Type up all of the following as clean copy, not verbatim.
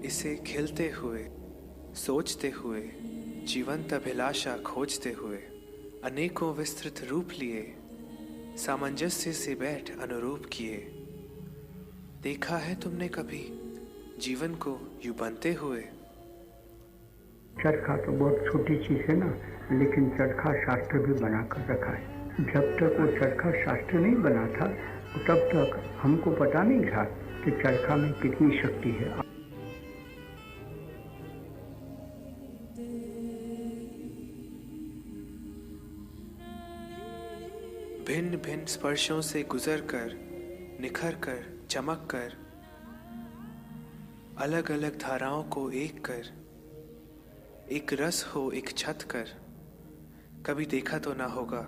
इसे खिलते हुए, सोचते हुए, जीवंत अभिलाषा खोजते हुए, अनेकों विस्तृत रूप लिए, सामंजस्य से बैठ अनुरूप किए। देखा है तुमने कभी जीवन को यूं बनते हुए? चरखा तो बहुत छोटी चीज़ है ना, लेकिन चरखा शास्त्र भी बनाकर रखा है। जब तक वो चरखा शास्त्र नहीं बना था, तब तक हमको पता नहीं था कि चरखा में कितनी शक्ति है। भिन्न भिन्न स्पर्शों से गुजर कर, निखर कर, चमक कर, अलग अलग धाराओं को एक कर, एक रस हो एक छत कर, कभी देखा तो ना होगा।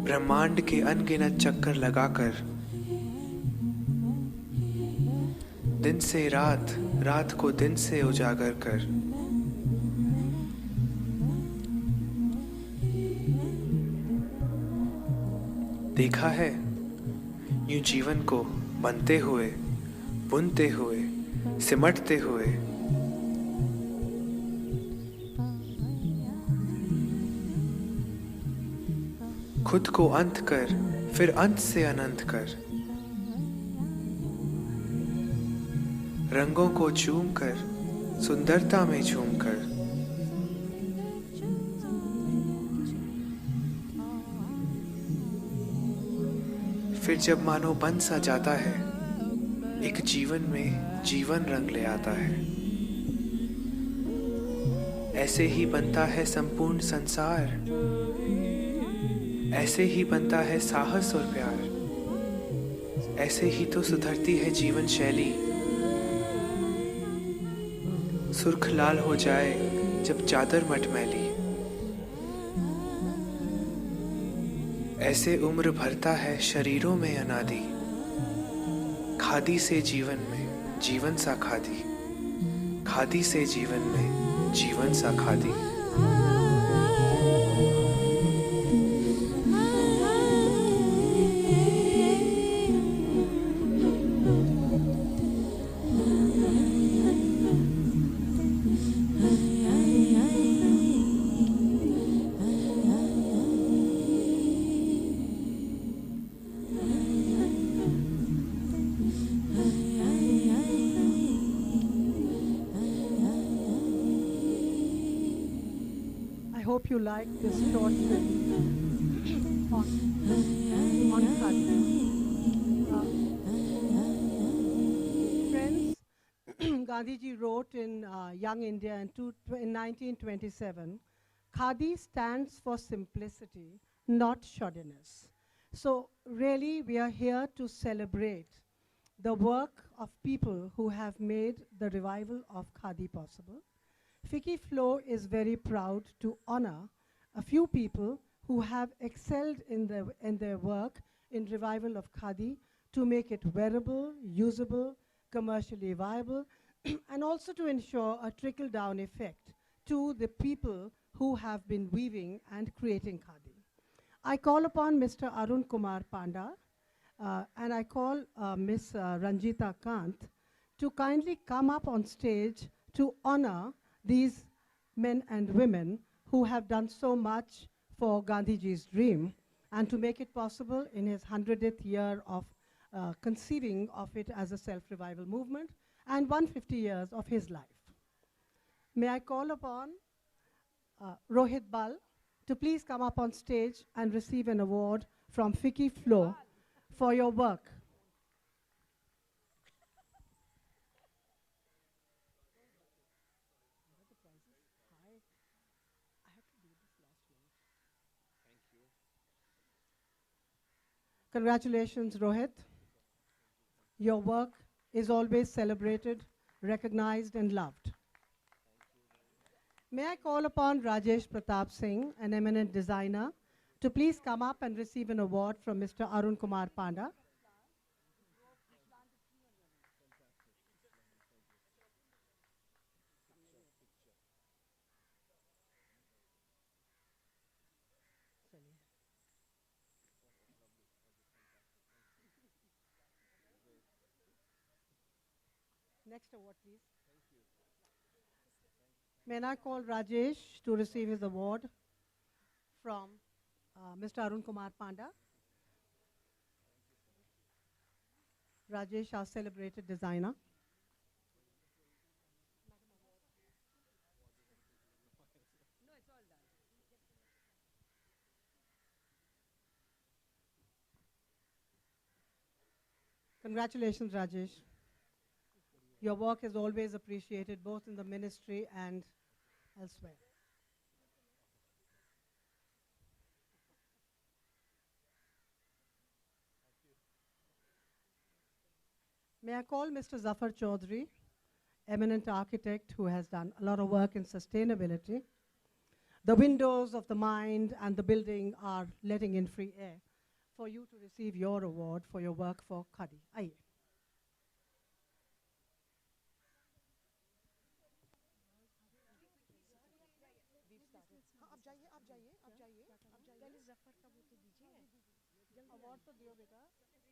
ब्रह्मांड के अनगिनत चक्कर लगाकर, दिन से रात, रात को दिन से उजागर कर, देखा है यूं जीवन को बनते हुए, बुनते हुए, सिमटते हुए। खुद को अंत कर, फिर अंत से अनंत कर, रंगों को चूम कर, सुंदरता में झूम कर, फिर जब मानो बन सा जाता है, एक जीवन में जीवन रंग ले आता है। ऐसे ही बनता है संपूर्ण संसार, ऐसे ही बनता है साहस और प्यार, ऐसे ही तो सुधरती है जीवन शैली। सुर्ख लाल हो जाए जब चादर मटमैली, ऐसे उम्र भरता है शरीरों में अनादि। खादी से जीवन में जीवन सा खादी, खादी से जीवन में जीवन सा khadi. Hope you like this short film on Khadi. Friends, Gandhiji wrote in Young India in 1927, Khadi stands for simplicity, not shoddiness. So really we are here to celebrate the work of people who have made the revival of Khadi possible. FICCI Flow is very proud to honor a few people who have excelled in their work in revival of Khadi to make it wearable, usable, commercially viable, and also to ensure a trickle-down effect to the people who have been weaving and creating Khadi. I call upon Mr. Arun Kumar Panda and I call Ms. Ranjita Kant to kindly come up on stage to honor these men and women who have done so much for Gandhiji's dream and to make it possible in his 100th year of conceiving of it as a self-revival movement and 150 years of his life. May I call upon Rohit Bal to please come up on stage and receive an award from FICCI Flow for your work. Congratulations, Rohit. Your work is always celebrated, recognized, and loved. May I call upon Rajesh Pratap Singh, an eminent designer, to please come up and receive an award from Mr. Arun Kumar Panda. Next award, please. May I call Rajesh to receive his award from Mr. Arun Kumar Panda. Rajesh, our celebrated designer. Congratulations, Rajesh. Your work is always appreciated, both in the ministry and elsewhere. May I call Mr. Zafar Chaudhry, eminent architect who has done a lot of work in sustainability. The windows of the mind and the building are letting in free air for you to receive your award for your work for Khadi. Aye. Award to diyo beta.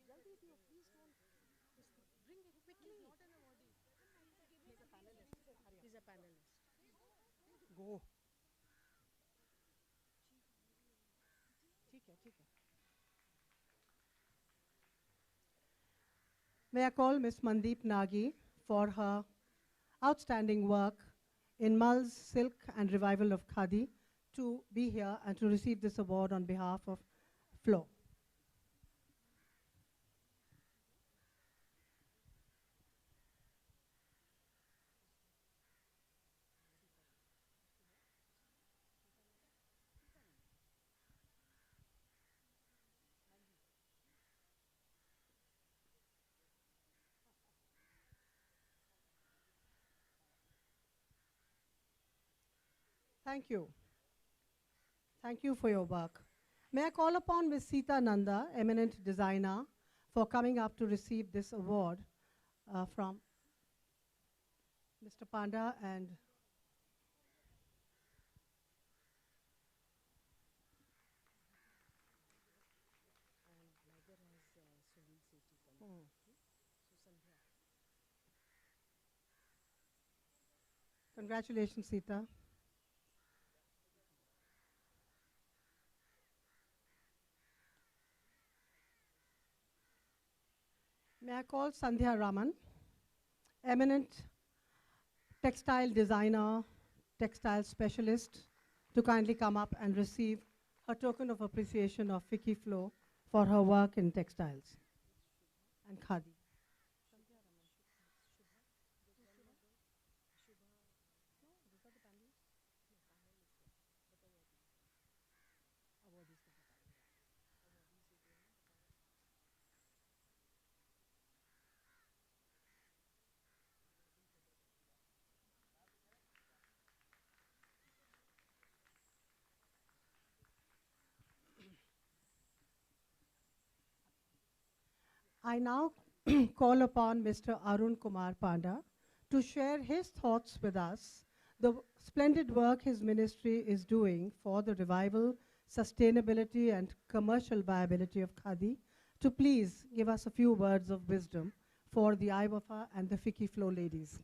Jaldi diyo, please don't bring it quickly. He's not an awardee. He's a panelist. He's a panelist. Go. ठीक है. May I call Ms. Mandeep Nagi for her outstanding work in Mul's Silk and Revival of Khadi to be here and to receive this award on behalf of Flo. Thank you. Thank you for your work. May I call upon Ms. Sita Nanda, eminent designer, for coming up to receive this award from Mr. Panda and Congratulations, Sita. May I call Sandhya Raman, eminent textile designer, textile specialist, to kindly come up and receive her token of appreciation of Vicky Flo for her work in textiles and khadi. I now call upon Mr. Arun Kumar Panda to share his thoughts with us, the splendid work his ministry is doing for the revival, sustainability, and commercial viability of Khadi, to please give us a few words of wisdom for the IWAFA and the Vicky Flo ladies.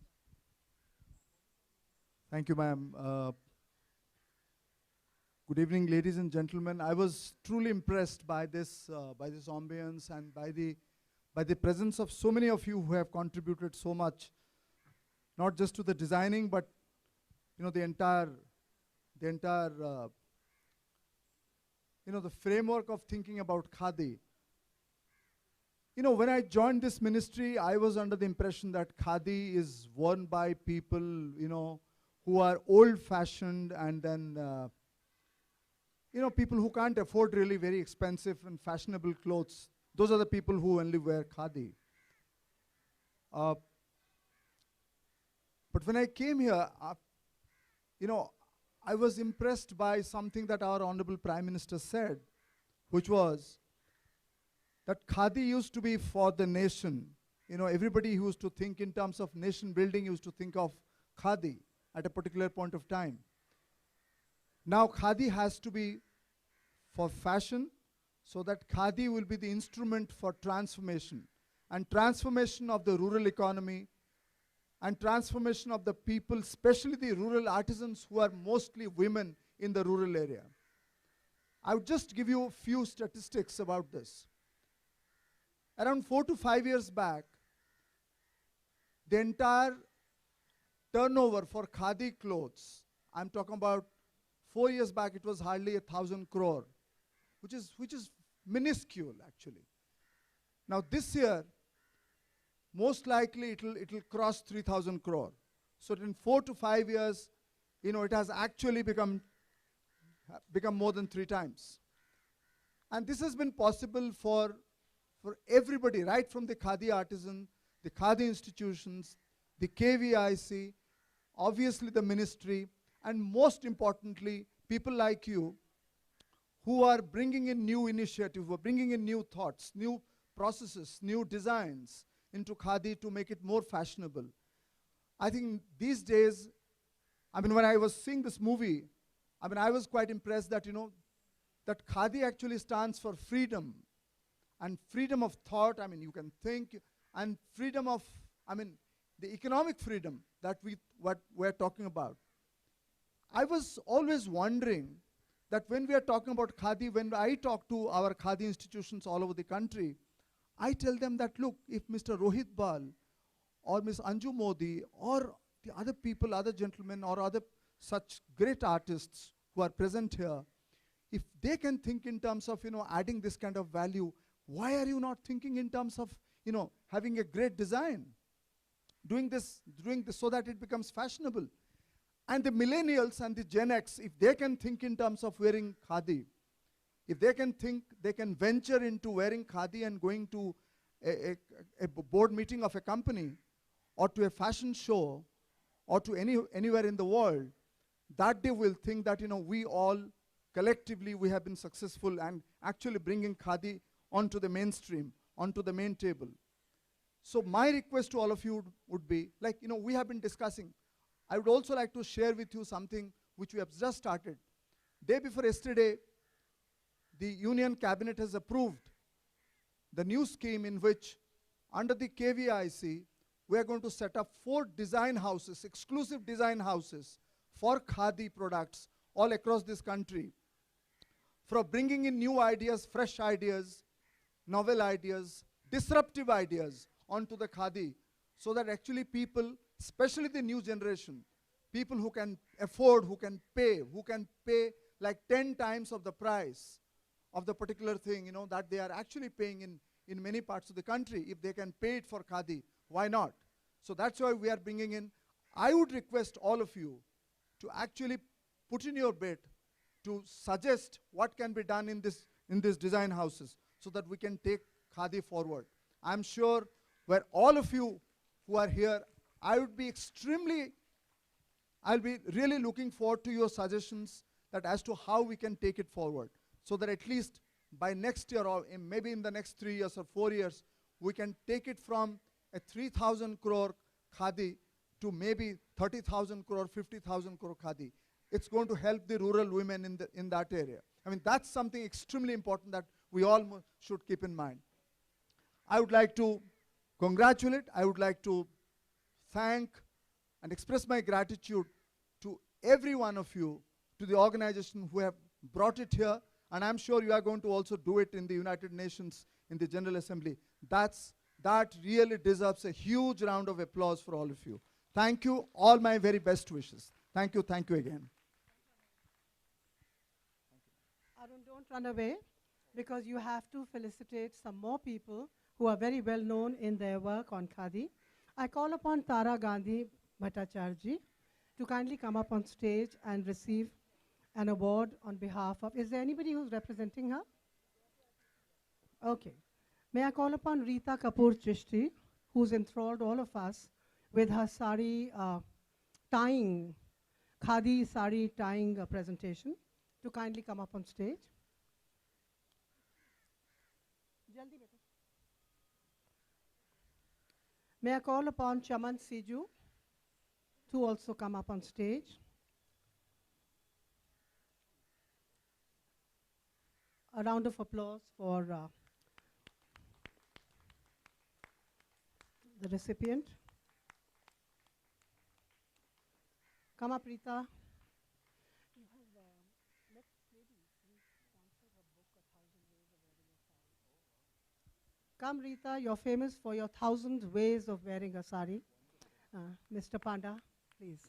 Thank you, ma'am. Good evening, ladies and gentlemen. I was truly impressed by this ambience and by the presence of so many of you who have contributed so much, not just to the designing, but the entire the framework of thinking about Khadi. When I joined this ministry, I was under the impression that Khadi is worn by people, who are old-fashioned, and then, people who can't afford really very expensive and fashionable clothes. Those are the people who only wear Khadi. But when I came here, I was impressed by something that our Honorable Prime Minister said, which was that Khadi used to be for the nation. Everybody who used to think in terms of nation building used to think of Khadi at a particular point of time. Now Khadi has to be for fashion, so that Khadi will be the instrument for transformation. And transformation of the rural economy, and transformation of the people, especially the rural artisans who are mostly women in the rural area. I would just give you a few statistics about this. Around 4 to 5 years back, the entire turnover for khadi clothes, I'm talking about 4 years back, it was hardly 1,000 crore, which is minuscule actually. Now this year, most likely it'll cross 3,000 crore. So in 4 to 5 years, it has actually become more than 3 times. And this has been possible for everybody, right from the khadi artisan, the khadi institutions, the KVIC, obviously the ministry, and most importantly, people like you who are bringing in new initiatives, who are bringing in new thoughts, new processes, new designs into khadi to make it more fashionable. I think these days, when I was seeing this movie, I was quite impressed that, that khadi actually stands for freedom, and freedom of thought, you can think, and freedom of, the economic freedom that what we're talking about. I was always wondering that when we are talking about khadi, when I talk to our khadi institutions all over the country, I tell them that, look, if Mr. Rohit Bal or Ms. Anju Modi or the other people, other gentlemen or other such great artists who are present here, if they can think in terms of, adding this kind of value, why are you not thinking in terms of, having a great design? Doing this so that it becomes fashionable. And the millennials and the Gen X, if they can think in terms of wearing khadi, if they can think, they can venture into wearing khadi and going to a board meeting of a company or to a fashion show or to anywhere in the world, that they will think that, we all collectively, we have been successful and actually bringing khadi onto the mainstream, onto the main table. So my request to all of you would be, like, we have been discussing. I would also like to share with you something which we have just started. Day before yesterday, the Union Cabinet has approved the new scheme in which, under the KVIC, we are going to set up 4 design houses, exclusive design houses for khadi products all across this country, for bringing in new ideas, fresh ideas, novel ideas, disruptive ideas onto the khadi, so that actually people, especially the new generation, people who can afford, who can pay like 10 times of the price of the particular thing, that they are actually paying in many parts of the country. If they can pay it for khadi, why not? So that's why we are bringing in. I would request all of you to actually put in your bid to suggest what can be done in these design houses so that we can take khadi forward. I'm sure where all of you who are here, I'll be really looking forward to your suggestions that as to how we can take it forward, so that at least by next year or maybe in the next 3 years or 4 years, we can take it from a 3,000 crore khadi to maybe 30,000 crore, 50,000 crore khadi. It's going to help the rural women in that area. That's something extremely important that we all should keep in mind. I would like to congratulate, I would like to thank and express my gratitude to every one of you, to the organization who have brought it here, and I'm sure you are going to also do it in the United Nations, in the General Assembly. That really deserves a huge round of applause for all of you. Thank you, all my very best wishes. Thank you again. Arun, don't run away, because you have to felicitate some more people who are very well known in their work on khadi. I call upon Tara Gandhi Bhattacharya to kindly come up on stage and receive an award on behalf of, is there anybody who's representing her? Okay. May I call upon Rita Kapoor Chishti, who's enthralled all of us with her sari tying, khadi sari tying presentation, to kindly come up on stage. Jaldi beta. May I call upon Chaman Siju to also come up on stage. A round of applause for the recipient. Come up, Rita. Come, Rita, you're famous for your 1,000 ways of wearing a sari. Mr. Panda, please.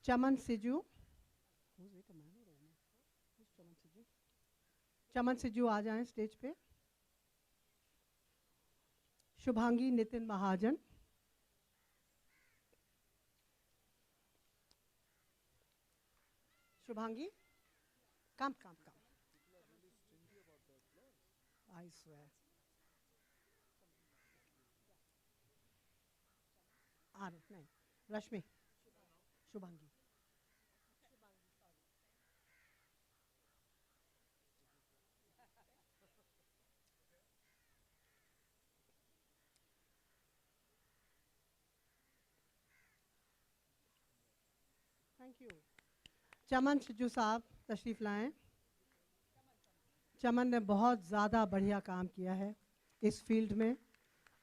Chaman Siju. Who's it, a man or a woman? Who's Chaman Siju? Chaman Siju आ जाएं stage पे. शुभांगी नितिन महाजन. Shubhangi, come. I swear. No. Rashmi. Shubhangi. Thank you. चमन सिजू साहब तशरीफ़ लाएं. चमन ने बहुत ज़्यादा बढ़िया काम किया है इस फील्ड में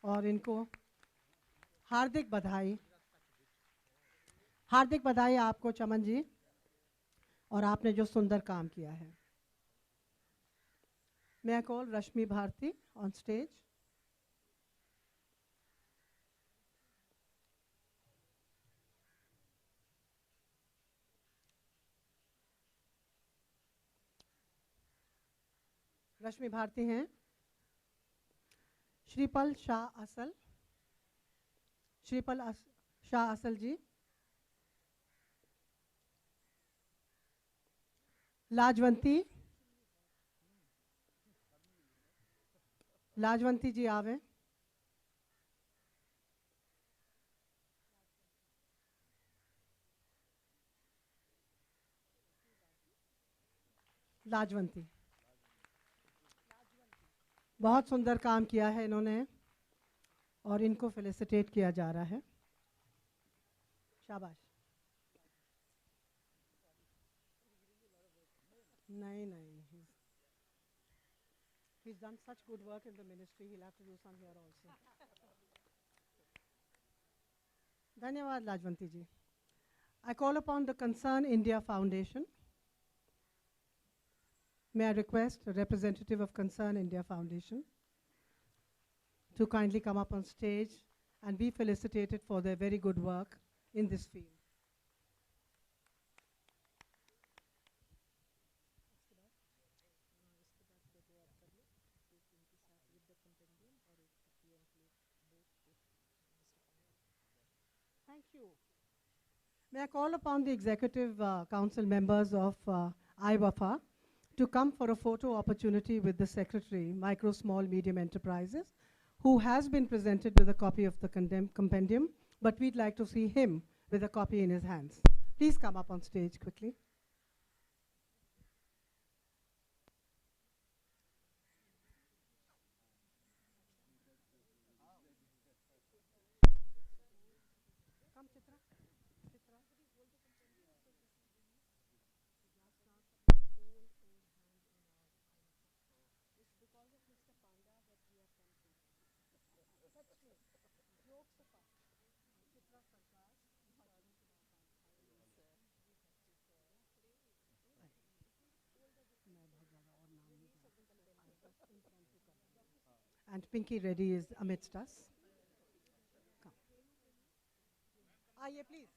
और इनको हार्दिक बधाई आपको चमन जी, और आपने जो सुंदर काम किया है. May I call Rashmi Bharti on stage? रश्मि भारती हैं. श्रीपल शाह असल जी. लाजवंती जी आवे. लाजवंती बहुत सुंदर काम किया है इन्होंने और इनको फेलिसिटेट किया जा रहा है. शाबाश. नहीं, he's done such good work in the ministry, he'll have to do some here also. धन्यवाद लाजवंती जी. I call upon the Concern India Foundation. May I request a representative of Concern India Foundation to kindly come up on stage and be felicitated for their very good work in this field. Thank you. May I call upon the Executive Council members of IWAFA to come for a photo opportunity with the Secretary, Micro, Small, Medium Enterprises, who has been presented with a copy of the compendium, but we'd like to see him with a copy in his hands. Please come up on stage quickly. Come, Chitra. And Pinky Reddy is amidst us. Come. Yeah, please.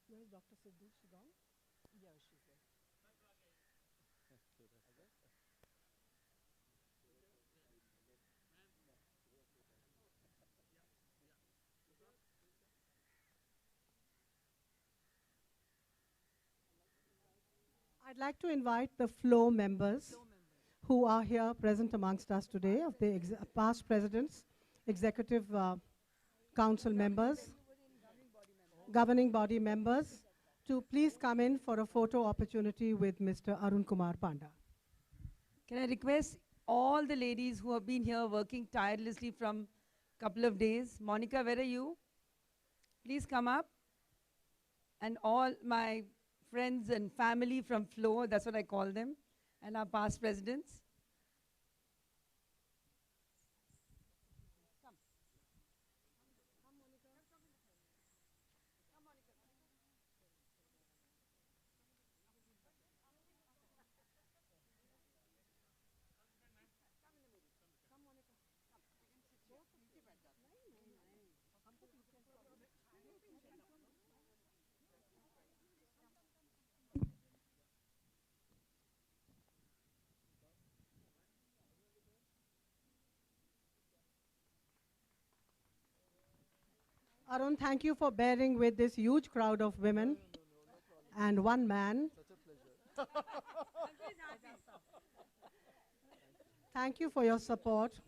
Where is Dr. Sidhu? She gone? Yeah, she's there. I'd like to invite the FLOW members who are here present amongst us today, of the past presidents, executive council members, governing body members, to please come in for a photo opportunity with Mr. Arun Kumar Panda. Can I request all the ladies who have been here working tirelessly from couple of days? Monica, where are you? Please come up. and all my friends and family from Flow, that's what I call them, and our past presidents. Arun, thank you for bearing with this huge crowd of women and one man. Thank you for your support.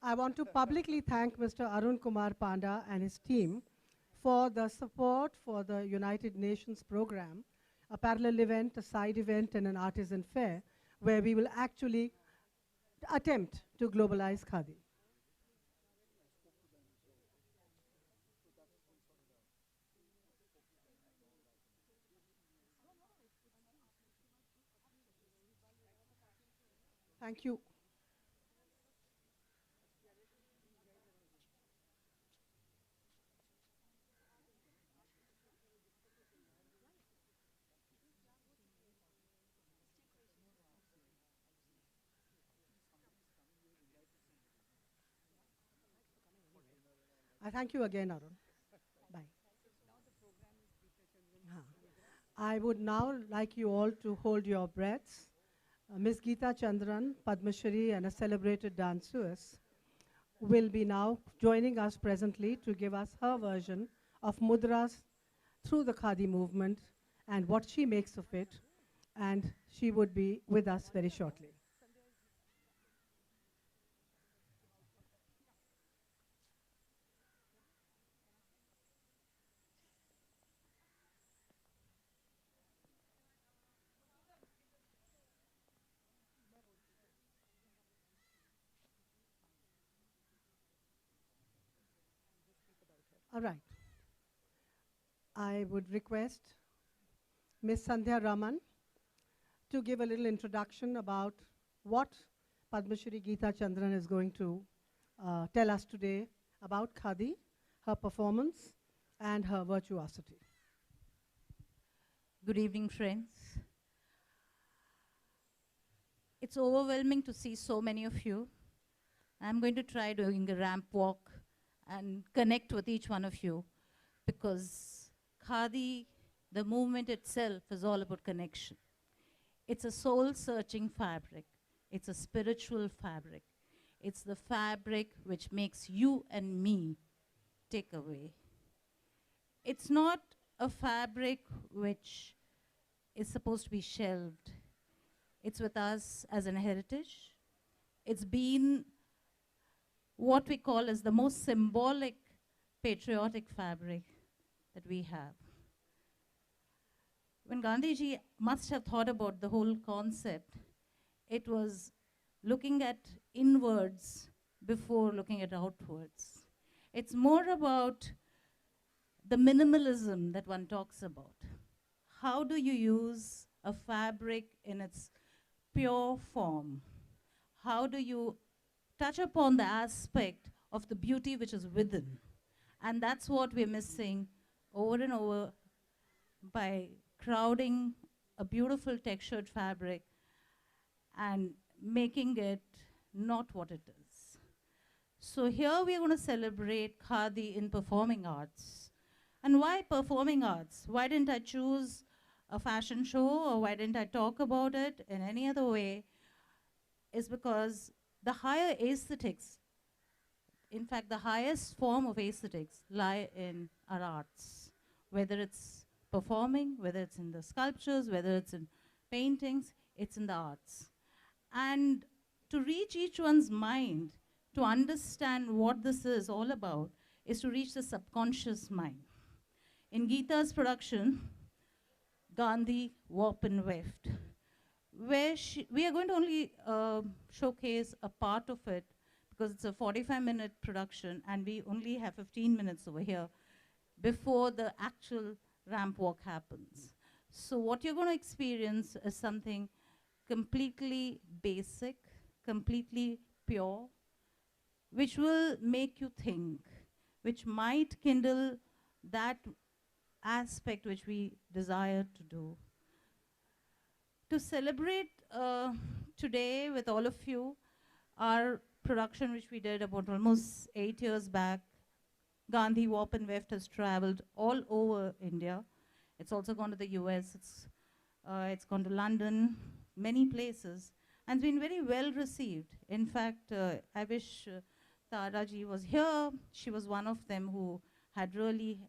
I want to publicly thank Mr. Arun Kumar Panda and his team for the support for the United Nations program, a parallel event, a side event, and an artisan fair, where we will actually attempt to globalize Khadi. Thank you. I thank you again, Arun. Bye. I would now like you all to hold your breaths. Ms. Geeta Chandran, Padma Shri, and a celebrated danceress will be now joining us presently to give us her version of mudras through the Khadi movement and what she makes of it. And she would be with us very shortly. All right. I would request Ms. Sandhya Raman to give a little introduction about what Padma Shri Geeta Chandran is going to tell us today about Khadi, her performance, and her virtuosity. Good evening, friends. It's overwhelming to see so many of you. I'm going to try doing a ramp walk and connect with each one of you, because Khadi, the movement itself, is all about connection. It's a soul-searching fabric. It's a spiritual fabric. It's the fabric which makes you and me take away. It's not a fabric which is supposed to be shelved. It's with us as an heritage. It's been what we call as the most symbolic, patriotic fabric that we have. When Gandhiji must have thought about the whole concept, it was looking at inwards before looking at outwards. It's more about the minimalism that one talks about. How do you use a fabric in its pure form? How do you touch upon the aspect of the beauty which is within? And that's what we're missing over and over by crowding a beautiful textured fabric and making it not what it is. So here we're going to celebrate Khadi in performing arts. And why performing arts? Why didn't I choose a fashion show, or why didn't I talk about it in any other way? Is because the higher aesthetics, in fact, the highest form of aesthetics lie in our arts, whether it's performing, whether it's in the sculptures, whether it's in paintings, it's in the arts. And to reach each one's mind, to understand what this is all about, is to reach the subconscious mind. In Geeta's production, Gandhi, Warp and Weft, where we are going to only showcase a part of it, because it's a 45-minute production and we only have 15 minutes over here before the actual ramp walk happens. So what you're going to experience is something completely basic, completely pure, which will make you think, which might kindle that aspect which we desire to do. To celebrate today with all of you, our production which we did about almost 8 years back, Gandhi Warp and Weft, has traveled all over India. It's also gone to the US, it's gone to London, many places, and it's been very well received. In fact, I wish Tara ji was here. She was one of them who had really,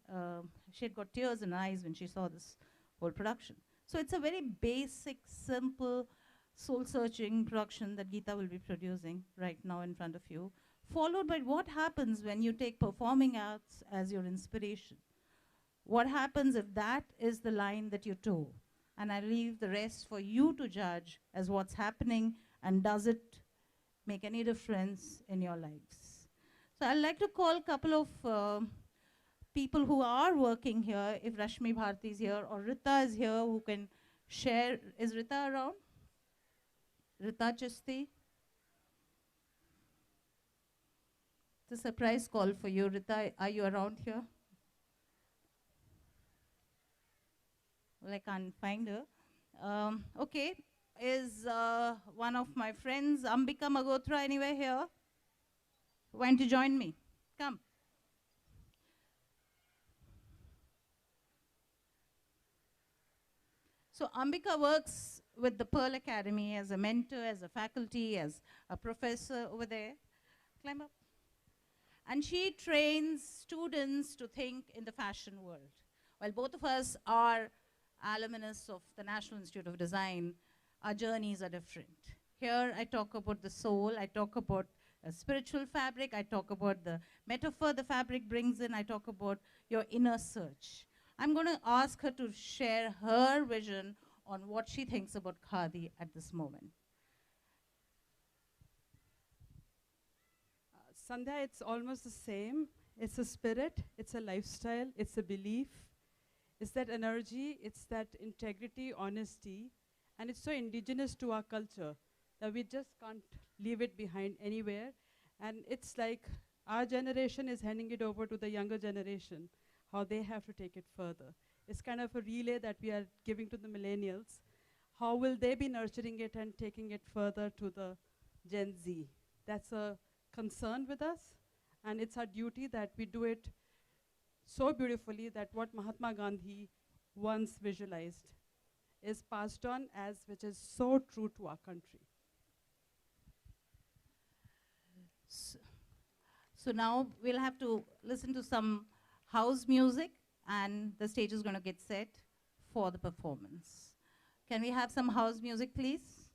she had got tears in her eyes when she saw this whole production. So it's a very basic, simple, soul-searching production that Geeta will be producing right now in front of you, followed by what happens when you take performing arts as your inspiration. What happens if that is the line that you toe? And I leave the rest for you to judge as what's happening and does it make any difference in your lives. So I'd like to call a couple of people who are working here, if Rashmi Bharti is here or Rita is here, who can share. Is Rita around? Rita Chisti? It's a surprise call for you. Rita, are you around here? Well, I can't find her. Okay, is one of my friends, Ambika Magotra, anywhere here? Why don't you join me? Come. So Ambika works with the Pearl Academy as a mentor, as a faculty, as a professor over there. Climb up. And she trains students to think in the fashion world. While both of us are alumnus of the National Institute of Design, our journeys are different. Here I talk about the soul, I talk about a spiritual fabric, I talk about the metaphor the fabric brings in, I talk about your inner search. I'm going to ask her to share her vision on what she thinks about Khadi at this moment. Sandhya, it's almost the same. It's a spirit, it's a lifestyle, it's a belief. It's that energy, it's that integrity, honesty, and it's so indigenous to our culture that we just can't leave it behind anywhere. And it's like our generation is handing it over to the younger generation, how they have to take it further. It's kind of a relay that we are giving to the millennials. How will they be nurturing it and taking it further to the Gen Z? That's a concern with us, and it's our duty that we do it so beautifully that what Mahatma Gandhi once visualized is passed on, as which is so true to our country. So now we'll have to listen to some house music, and the stage is going to get set for the performance. Can we have some house music, please?